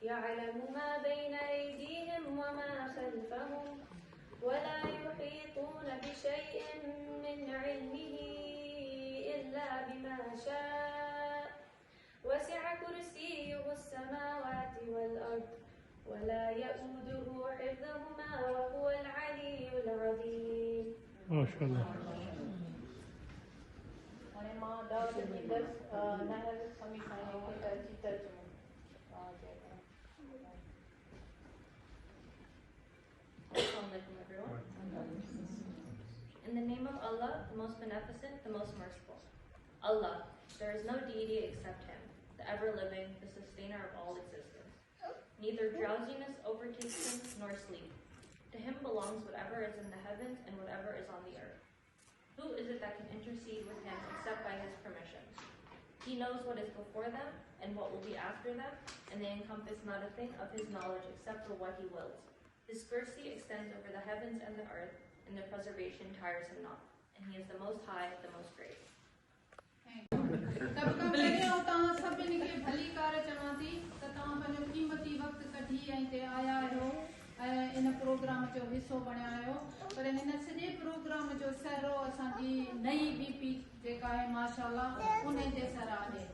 يعلم ما بين أيديهم وما خلفهم ولا يحيطون بشيء من علمه إلا بما شاء وسع كرسيه السماوات والأرض ولا يؤوده حفظهما وهو العلي العظيم. ما شاء الله. In the name of Allah, the most beneficent, the most merciful. Allah, there is no deity except Him, the ever-living, the sustainer of all existence. Neither drowsiness overtakes Him nor sleep. To Him belongs whatever is in the heavens and whatever is on the earth. Who is it that can intercede with Him except by His permission? He knows what is before them and what will be after them, and they encompass not a thing of His knowledge except for what He wills. His mercy extends over the heavens and the earth, and their preservation tires Him not. And He is the Most High, the Most Great. इन programme जो हिस्सो बणिया आहियो पर हिन सॼे programme जो सरो असांजी नई बीपी जेका आहे माशाअल्लाह उन जे सर आहे।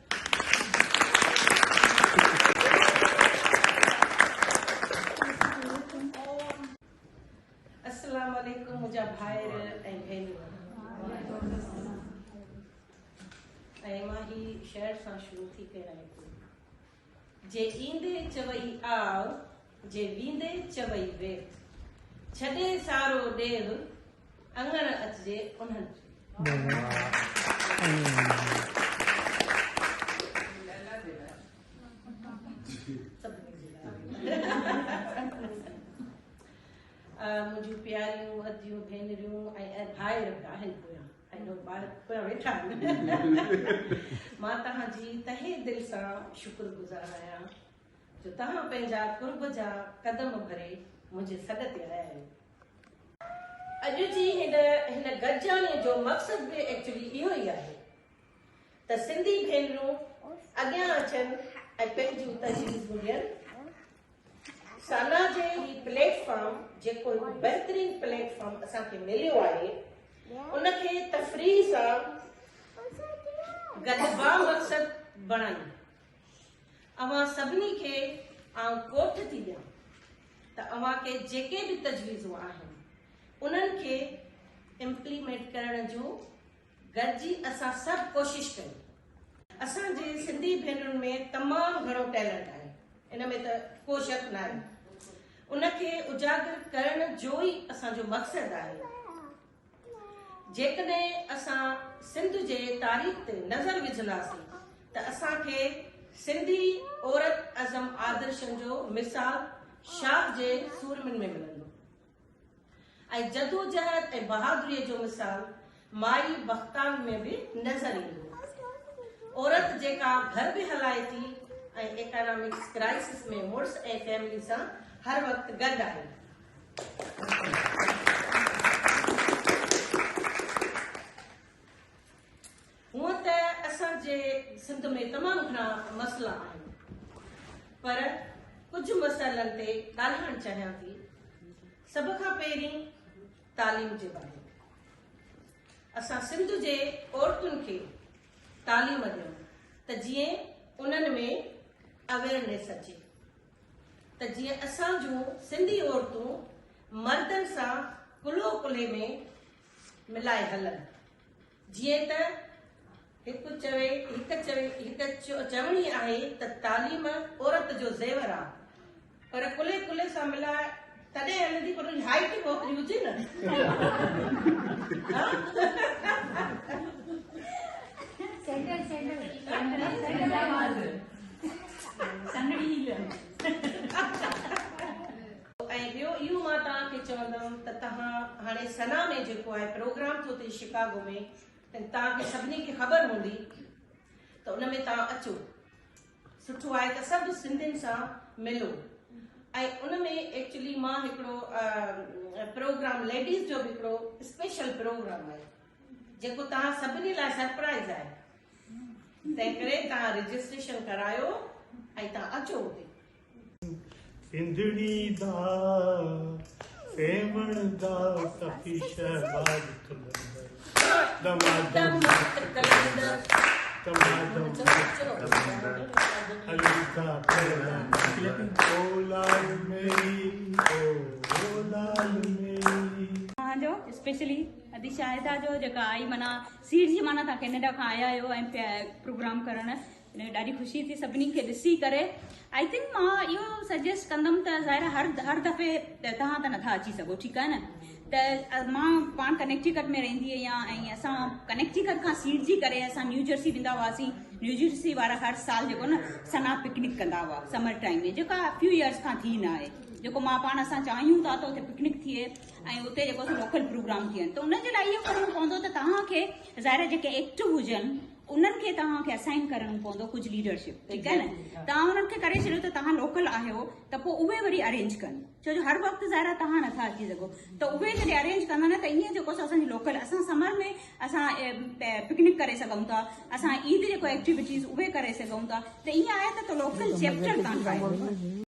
अस्सलाम वालेकुम मुंहिंजा भाइर ऐं भेनरूं। ऐं मां ही शहर सां शुरू थी करायां थी। जे ईंदे चवई आव, जे वींदे चवई वे, छॾे सारो ॾेव, अंगण अचिजे उन्हनि मुंहिंजूं प्यारियूं अदियूं भेनरियूं ऐं भाइर बि आहिनि पोयां ॿार पोयां वेठा आहिनि। मां तव्हांजी तहे दिलि सां शुक्रगुज़ार आहियां जो तव्हां पंहिंजा कुर्ब जा कदम भरे मुंहिंजे सॾ ते आया आहियो। अॼु जी हिन गॾजाणीअ जो मक़सदु बि एक्चुअली इहो ई आहे त सिंधी भेनरूं अॻियां अचनि ऐं पंहिंजूं तजवीज़ूं ॾियनि। साना जे ही प्लेटफॉर्म जेको हिकु बहितरीन प्लेटफॉर्म असांखे मिलियो आहे उनखे तफ़रीह सां गॾबा मक़सद बणायूं। अवां सभिनी खे आउं कोठ थी ॾियां त अवां खे जेके बि तजवीज़ूं आहिनि उन्हनि खे इम्प्लीमेंट करण जूं गॾिजी असां सभु कोशिशि कयूं। असांजे सिंधी भेनरुनि में तमामु घणो टैलेंट आहे, इन में त को शक न आहे। उनखे उजागर करण जो ई असांजो मक़सदु आहे। जेकॾहिं असां सिंध जे तारीख़ ते नज़र विझंदासीं त असांखे सिंधी औरत अज़म आदर्शन जो मिसाल शाह जे सूरमनि में मिलंदो ऐं जदोजहद ऐं बहादुरीअ जो मिसाल माई बख्तान में बि नज़र ईंदो। औरत जेका घर बि हलाए थी ऐं इकोनॉमिक्स क्राइसिस में मुड़ुस ऐं फैमिली सां हर वक़्तु गॾु आहे। हूअं त असांजे सिंध में तमामु घणा मसइला आहिनि पर कुझु मसइलनि ते ॻाल्हाइणु चाहियां थी। सभ खां पहिरीं तालीम जे बारे में असां सिंध जे औरतुनि खे तालीम ॾियूं त जीअं उन्हनि में अवेयरनेस अचे, त जीअं असांजूं सिंधी औरतूं मर्दनि सां कुलो कुले में मिलाए हलनि। जीअं त चवणी आहे त तालीम औरत जो ज़ेवर आहे, पर कुले कुले सां मिलाए तॾहिं हलंदी, पर हाइट बि ओतिरी हुजे न। ऐं ॿियो इहो मां तव्हांखे चवंदमि त तव्हां हाणे सना में जेको आहे प्रोग्राम थो थिए शिकागो में, तव्हांखे सभिनी खे ख़बर हूंदी त उन में तव्हां अचो। सुठो आहे त सभु सिंधियुनि सां मिलो। ऐं उन में एक्चुअली मां हिकिड़ो प्रोग्राम लेडीज़ जो बि हिकिड़ो स्पेशल प्रोग्राम आहे जेको तव्हां सभिनी लाइ सरप्राइज़ आहे। तंहिं करे तव्हां रजिस्ट्रेशन करायो ऐं तव्हां अचो हुते। सिंधड़ी दा सेवण दा सफ़ी शहबाज कलंदर दमादम कलंदर दमादम कलंदर अलीदा कलंदर ओ लाल मेरी ओ लाल मेरी। जो स्पेशली अदी शाहिदा जो जेका आई माना सीट जी माना तव्हां कैनेडा खां आया आहियो ऐं प्रोग्राम करण, ॾाढी ख़ुशी थी सभिनी खे ॾिसी करे। आई थिंक मां इहो सजेस्ट कंदमि त ज़ाहिर हर दफ़े तव्हां त नथा अची सघो, ठीकु आहे न, त मां पाण कनेक्टिकट में रहंदी आहियां ऐं असां कनेक्टिकट खां सीट जी करे असां न्यू जर्सी वेंदा हुआसीं। न्यू जर्सी वारा हर साल जेको न सना पिकनिक कंदा हुआ समर टाइम में, जेका फ्यू इयर्स खां थी न आहे, जेको मां पाण असां चाहियूं था त उते पिकनिक थिए ऐं उते जेको लोकल प्रोग्राम थियनि। त उनजे लाइ इहो करणो पवंदो त तव्हांखे ज़ाहिर जेके एक्टिव हुजनि उन्हनि खे तव्हांखे असाइन करणो पवंदो कुझु लीडरशिप, ठीकु आहे न। तव्हां उन्हनि खे करे छॾियो त तव्हां लोकल आहियो त पोइ उहे वरी अरेंज कनि, छो जो हर वक़्तु ज़ाहिर तव्हां नथा अची सघो, त उहे जॾहिं अरेंज कंदा न त ईअं जेको असांजी लोकल असां समर में असां पिकनिक करे सघूं था, असां ईद जेको एक्टिविटीज़ उहे करे सघूं था। त ईअं आहे त लोकल चैप्टर तव्हां ठाहियो।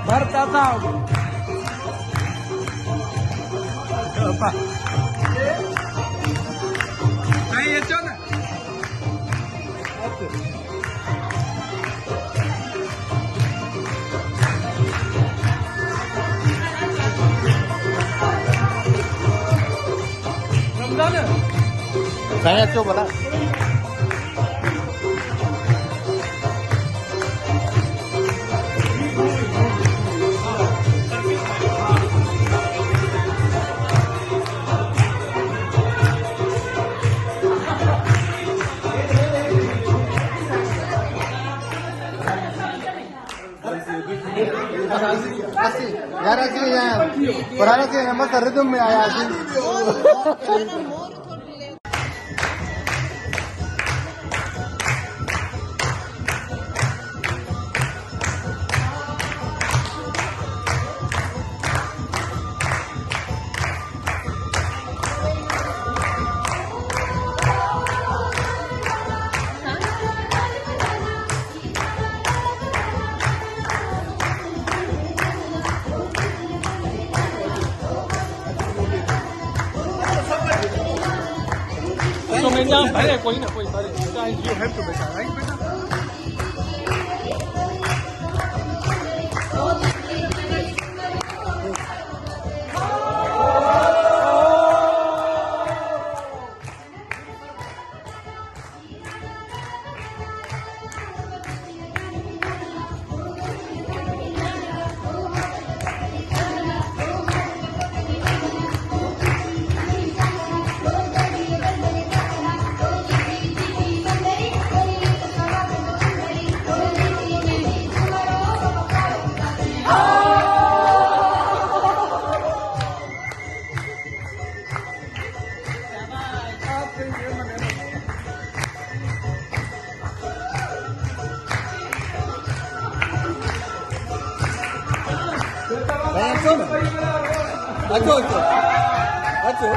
भर दादा नहीं अचो न रमजान साईं अचो भला। यार असली पुराना से नंबर रिदम में आया अरे कोई ना कोई सारे यू हैव टू बेटा राइट बेटा अच्छा अच्छा अच्छा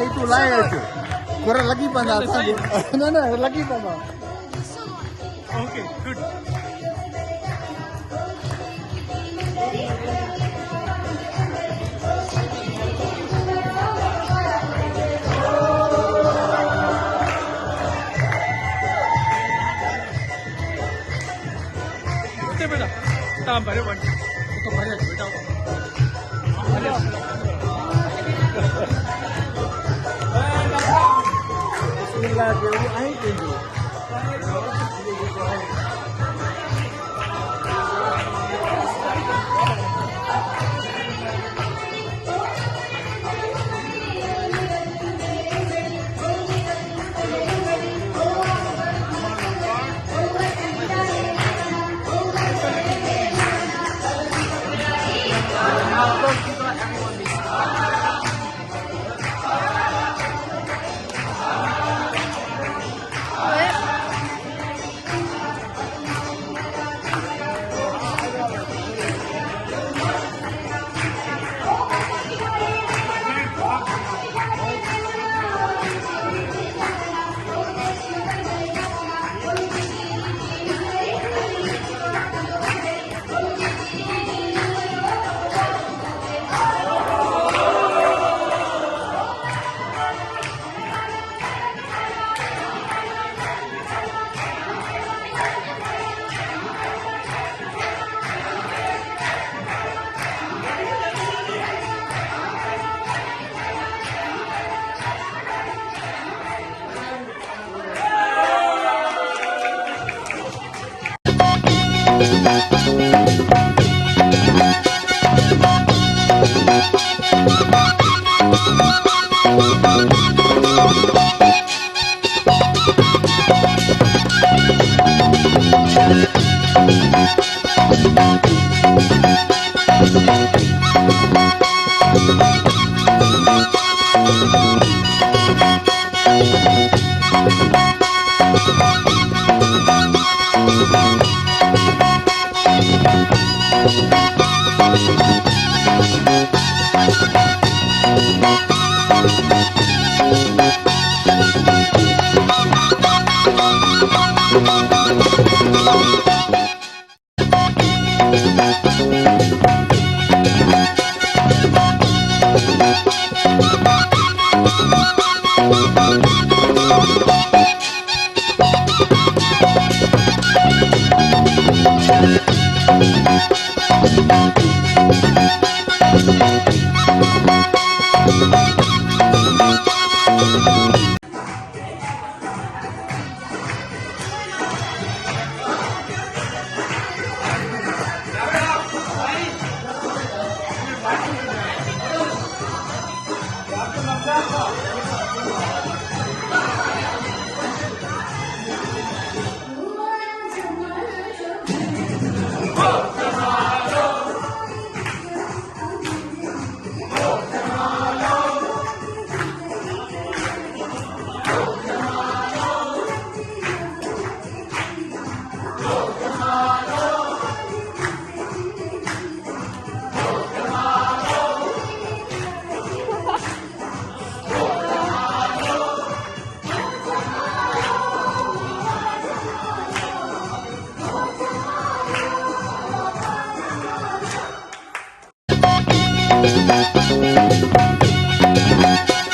itu lain itu. Kurang lagi pandang saja. Nah, lagi pandang. Okay, good. Betul betul. Tambah ada one. Itu banyak betul. Bismillah, jadi air itu. Thank you. Thank you.